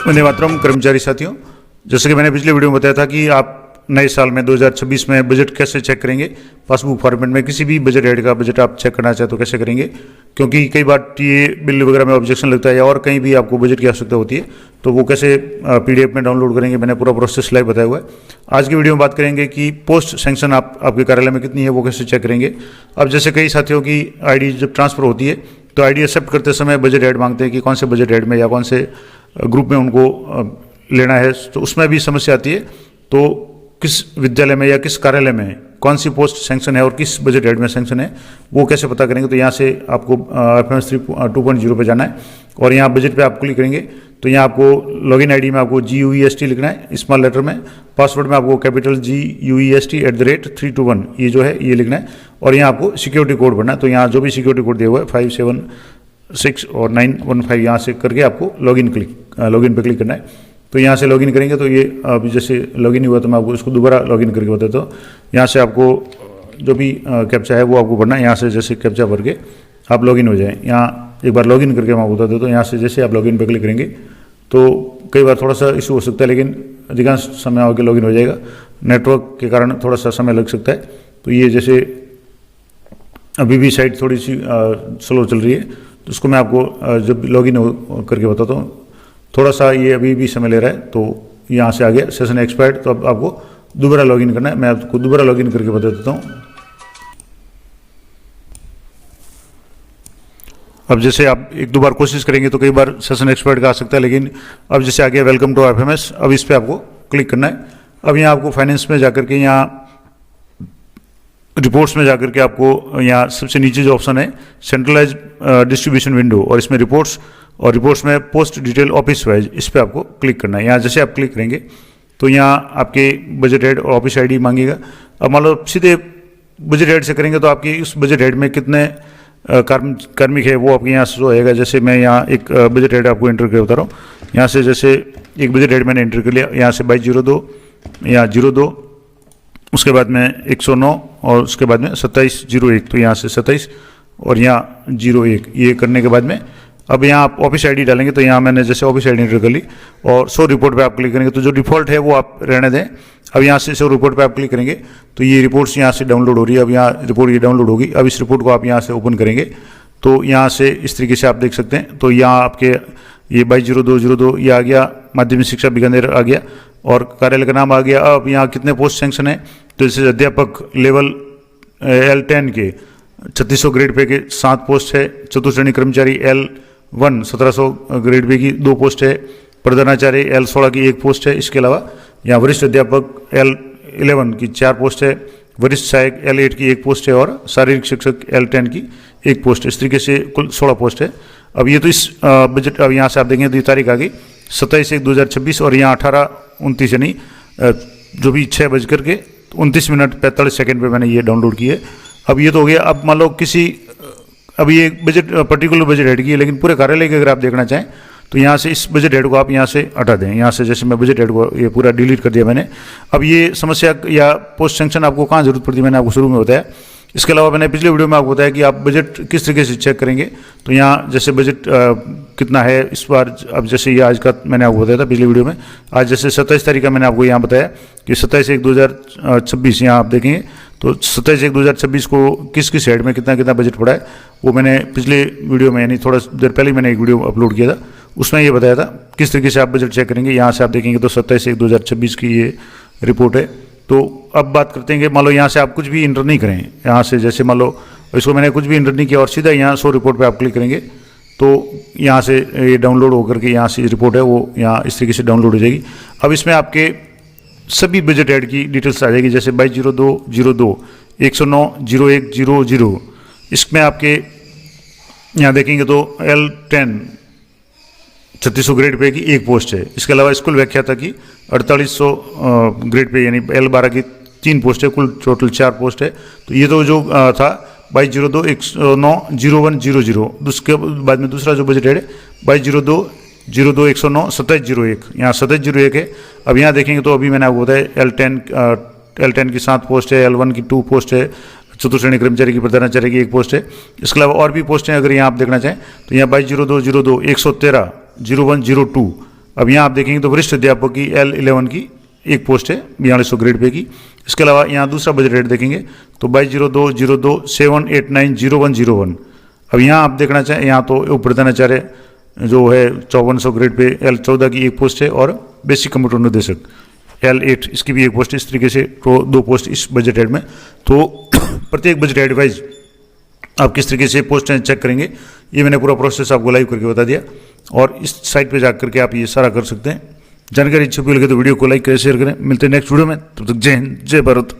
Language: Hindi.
वंदे मातरम कर्मचारी साथियों, जैसे कि मैंने पिछले वीडियो में बताया था कि आप नए साल में 2026 में बजट कैसे चेक करेंगे। पासबुक फॉर्मेट में किसी भी बजट हेड का बजट आप चेक करना चाहे तो कैसे करेंगे, क्योंकि कई बार टीए बिल वगैरह में ऑब्जेक्शन लगता है या और कहीं भी आपको बजट की आवश्यकता होती है, तो वो कैसे पीडीएफ में डाउनलोड करेंगे। मैंने पूरा प्रोसेस लाइव बताया हुआ है। आज की वीडियो में बात करेंगे कि पोस्ट सैंक्शन आपके कार्यालय में कितनी है, वो कैसे चेक करेंगे। अब जैसे कई साथियों की आईडी जब ट्रांसफर होती है तो आईडी एक्सेप्ट करते समय बजट हेड मांगते हैं कि कौन से बजट हेड में या कौन से ग्रुप में उनको लेना है, तो उसमें भी समस्या आती है। तो किस विद्यालय में या किस कार्यालय में कौन सी पोस्ट सैंक्शन है और किस बजट हेड में सैंक्शन है, वो कैसे पता करेंगे। तो यहाँ से आपको FMS 2.0 पे जाना है और यहाँ बजट पे आप क्लिक करेंगे तो यहाँ आपको लॉगिन आईडी में आपको GUEST लिखना है स्मॉल लेटर में, पासवर्ड में आपको कैपिटल GUEST@321 ये जो है ये लिखना है और यहाँ आपको सिक्योरिटी कोड भरना है। तो यहाँ जो भी सिक्योरिटी कोड दिया हुआ है 576 और 915 यहाँ से करके आपको लॉगिन पे क्लिक करना है। तो यहाँ से लॉगिन करेंगे तो ये अभी जैसे लॉगिन हुआ तो मैं आपको इसको दोबारा लॉगिन करके बताता हूँ। यहाँ से आपको जो भी कैप्चा है वो आपको भरना है। यहाँ से जैसे कैप्चा भर के आप लॉगिन हो जाएं। यहाँ एक बार लॉगिन करके मैं आपको बता देता हूँ। यहाँ से जैसे आप लॉगिन पे क्लिक करेंगे तो कई बार थोड़ा सा इशू हो सकता है, लेकिन अधिकांश समय आगे लॉगिन हो जाएगा। नेटवर्क के कारण थोड़ा सा समय लग सकता है। तो ये जैसे अभी भी साइट थोड़ी सी स्लो चल रही है, तो उसको मैं आपको जब लॉगिन करके बताता हूँ। थोड़ा सा ये अभी भी समय ले रहा है, तो यहाँ से आ गया सेशन एक्सपायर्ड। तो अब आपको दोबारा लॉगिन करना है। मैं आपको दोबारा लॉगिन करके बता देता हूँ। अब जैसे आप एक दो बार कोशिश करेंगे तो कई बार सेशन एक्सपायर्ड का आ सकता है, लेकिन अब जैसे आ गया वेलकम टू FMS। अब इस पर आपको क्लिक करना है। अब यहाँ आपको फाइनेंस में जाकर के यहाँ रिपोर्ट्स में जाकर के आपको यहाँ सबसे नीचे जो ऑप्शन है सेंट्रलाइज डिस्ट्रीब्यूशन विंडो, और इसमें रिपोर्ट्स और रिपोर्ट्स में पोस्ट डिटेल ऑफिस वाइज, इस पर आपको क्लिक करना है। यहाँ जैसे आप क्लिक करेंगे तो यहाँ आपके बजट हेड और ऑफिस आईडी मांगेगा। अब मान लो सीधे बजट हेड से करेंगे तो आपकी उस बजट हेड में कितने कार्मिक है वो आपके यहाँ से होएगा। जैसे मैं यहाँ एक बजट हेड आपको एंटर करके बता रहा हूँ। यहाँ से जैसे एक बजट हेड मैंने एंटर कर लिया, यहाँ से 2202 यहाँ 02, उसके बाद में 109 और उसके बाद में 2701। तो यहाँ से 27 और यहाँ 01 ये करने के बाद में अब यहाँ आप ऑफिस आईडी डालेंगे। तो यहाँ मैंने जैसे ऑफिस आईडी एंटर कर ली और शो रिपोर्ट पे आप क्लिक करेंगे तो जो डिफ़ॉल्ट है वो आप रहने दें। अब यहाँ से शो रिपोर्ट पे आप क्लिक करेंगे तो ये रिपोर्ट्स यहाँ से डाउनलोड हो रही है। अब यहाँ रिपोर्ट ये डाउनलोड होगी। अब इस रिपोर्ट को आप यहाँ से ओपन करेंगे तो यहाँ से इस तरीके से आप देख सकते हैं। तो यहाँ आपके ये 220202 ये आ गया, माध्यमिक शिक्षा बीकानेर आ गया और कार्यालय का नाम आ गया। अब यहाँ कितने पोस्ट सैंक्शन है, तो जैसे अध्यापक लेवल L10 के 3600 ग्रेड पे के 7 पोस्ट है। चतुर्थ कर्मचारी L1 1700 ग्रेड पे की 2 पोस्ट है। प्रधानाचार्य L16 की 1 पोस्ट है। इसके अलावा यहाँ वरिष्ठ अध्यापक L11 की 4 पोस्ट है। वरिष्ठ सहायक L8 की 1 पोस्ट है और शारीरिक शिक्षक L10 की 1 पोस्ट है। इस तरीके से कुल 16 पोस्ट है। अब ये तो इस बजट, अब यहाँ से आप देखेंगे तो ये तारीख आ गई 27/1/2026 और यहाँ 18/29 यानी जो भी 6:29:45 पे मैंने ये डाउनलोड की है। अब ये तो हो गया। अब मान लो किसी अब ये बजट पर्टिकुलर बजट हेड की है, लेकिन पूरे कार्यालय के अगर आप देखना चाहें तो यहाँ से इस बजट हेड को आप यहाँ से हटा दें। यहाँ से जैसे मैं बजट हेड को ये पूरा डिलीट कर दिया मैंने। अब ये समस्या या पोस्ट सैंक्शन आपको कहाँ जरूरत पड़ती है, मैंने आपको शुरू में बताया। इसके अलावा मैंने पिछले वीडियो में आपको बताया कि आप बजट किस तरीके से चेक करेंगे। तो यहाँ जैसे बजट कितना है इस बार, अब जैसे ये आज का मैंने आपको बताया था पिछले वीडियो में। आज जैसे 27 तारीख का मैंने आपको यहाँ बताया कि 27/1/2026 यहाँ आप देखेंगे तो 27/1/2026 को किस किस हेड में कितना कितना बजट पड़ा है वो मैंने पिछले वीडियो में यानी थोड़ा देर पहले मैंने एक वीडियो अपलोड किया था, उसमें ये बताया था किस तरीके से आप बजट चेक करेंगे। यहाँ से आप देखेंगे तो 27/1/2026 की ये रिपोर्ट है। तो अब बात करते हैं कि मान लो यहाँ से आप कुछ भी इंटर नहीं करें। यहाँ से जैसे मान लो इसको मैंने कुछ भी इंटर नहीं किया और सीधा यहाँ शो रिपोर्ट पे आप क्लिक करेंगे तो यहाँ से ये डाउनलोड होकर के यहाँ से रिपोर्ट है वो यहाँ इस तरीके से डाउनलोड हो जाएगी। अब इसमें आपके सभी बजट हेड की डिटेल्स आ जाएगी, जैसे 220202 109 0100। इसमें आपके यहाँ देखेंगे तो L10 3600 ग्रेड पे की 1 पोस्ट है। इसके अलावा स्कूल व्याख्याता की 4800 ग्रेड पे यानी L12 की 3 पोस्ट है। कुल टोटल 4 पोस्ट है। तो ये तो जो था 2202 109 0100। उसके बाद में दूसरा जो बजट है 2202 02 109 2701, यहाँ 2701 है। अब यहाँ देखेंगे तो अभी मैंने आपको बताया L10 की 7 पोस्ट है, L1 की 2 पोस्ट है, चतुर्थ कर्मचारी की प्रधानाचार्य की 1 पोस्ट है। इसके अलावा और भी पोस्टें अगर यहाँ आप देखना चाहें तो यहाँ 220202 113 0102 अब यहाँ आप देखेंगे तो वरिष्ठ अध्यापक की L11 की एक पोस्ट है 4200 ग्रेड पे की। इसके अलावा यहाँ दूसरा बजट रेट देखेंगे तो 22020278900101। अब यहाँ आप देखना चाहें, यहाँ तो उप प्रधानाचार्य जो है 5400 ग्रेड पे L14 की एक पोस्ट है, और बेसिक कंप्यूटर निर्देशक L8 इसकी भी एक पोस्ट है। इस तरीके से तो 2 पोस्ट इस बजट हेड में। तो प्रत्येक बजट हेड वाइज आप किस तरीके से पोस्टें चेक करेंगे, ये मैंने पूरा प्रोसेस आपको लाइव करके बता दिया, और इस साइट पे जाकर के आप ये सारा कर सकते हैं। जानकारी अच्छी लगे तो वीडियो को लाइक करें, शेयर करें। मिलते हैं नेक्स्ट वीडियो में, तब तक जय हिंद, जय भारत।